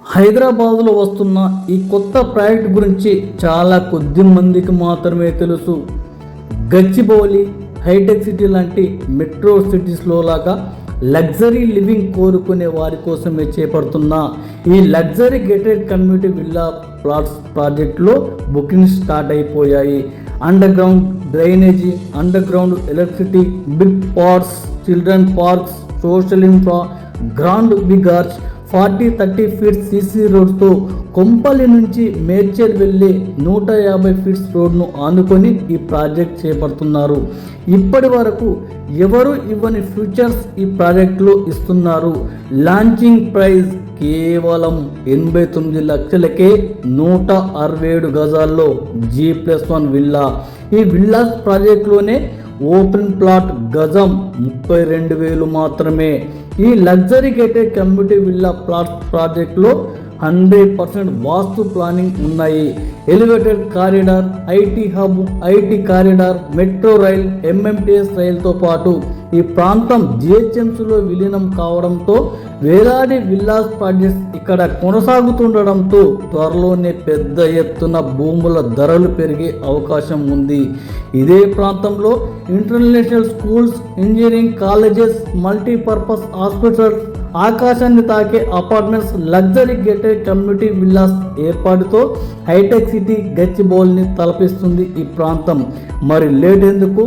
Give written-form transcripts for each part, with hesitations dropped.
హైదరాబాద్లో వస్తున్న ఈ కొత్త ప్రాజెక్ట్ గురించి చాలా కొద్ది మందికి మాత్రమే తెలుసు. గచ్చిబౌలి, హైటెక్ సిటీ లాంటి మెట్రో సిటీస్లో లాగా లగ్జరీ లివింగ్ కోరుకునే వారి కోసమే చేపడుతున్న ఈ luxury gated community villa plots ప్రాజెక్టులో బుకింగ్స్ స్టార్ట్ అయిపోయాయి. Underground drainage, underground electricity, big parks, children parks, social infra, grand big arch, 40-30 feets CC రోడ్తో కొంపల్లి నుంచి మేడ్చల్ వెళ్ళే 150 ఫీట్స్ రోడ్ను ఆనుకొని ఈ ప్రాజెక్ట్ చేపడుతున్నారు. ఇప్పటి వరకు ఎవరు ఇవ్వని ఫ్యూచర్స్ ఈ ప్రాజెక్టులో ఇస్తున్నారు. లాంచింగ్ ప్రైస్ కేవలం 89 లక్షలకే 167 గజాల్లో G+1 విల్లా. ఈ విల్లాస్ ప్రాజెక్టులోనే ఓపెన్ ప్లాట్ గజం 32,000 మాత్రమే. ఈ luxury gated community villa plot ప్రాజెక్టులో 100% వాస్తు ప్లానింగ్ ఉన్నాయి. Elevated corridor, IT hub, IT corridor, metro rail, MMTS రైలుతో పాటు ఈ ప్రాంతం జిహెచ్ఎంసీలో విలీనం కావడంతో వేలాది విల్లాస్ ప్రాజెక్ట్స్ ఇక్కడ కొనసాగుతుండడంతో త్వరలోనే పెద్ద ఎత్తున భూముల ధరలు పెరిగే అవకాశం ఉంది. ఇదే ప్రాంతంలో international schools, engineering colleges, multipurpose hospitals, ఆకాశాన్ని తాకే apartments, luxury gated community villas ఏర్పాటుతో హైటెక్ సిటీ గచ్చిబౌలిని తలపిస్తుంది ఈ ప్రాంతం. మరి లేట్ ఎందుకు?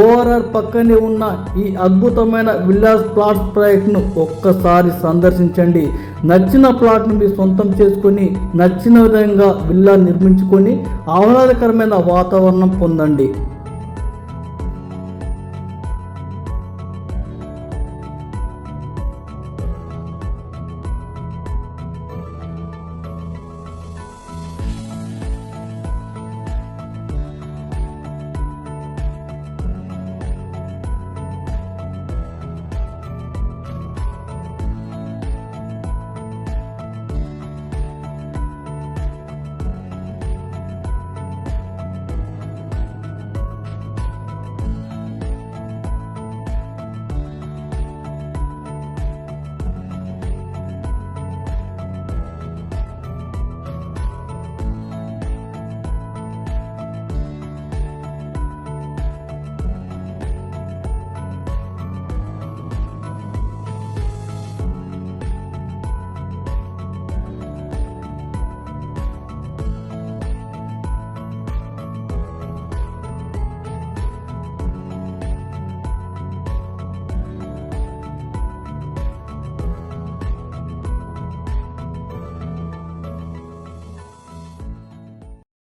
ఓఆర్ఆర్ పక్కనే ఉన్న ఈ అద్భుతమైన విల్లాస్ ప్లాట్స్ ప్రాజెక్ట్ను ఒక్కసారి సందర్శించండి. నచ్చిన ప్లాట్ను మీ సొంతం చేసుకొని నచ్చిన విధంగా విల్లా నిర్మించుకొని ఆహ్లాదకరమైన వాతావరణం పొందండి.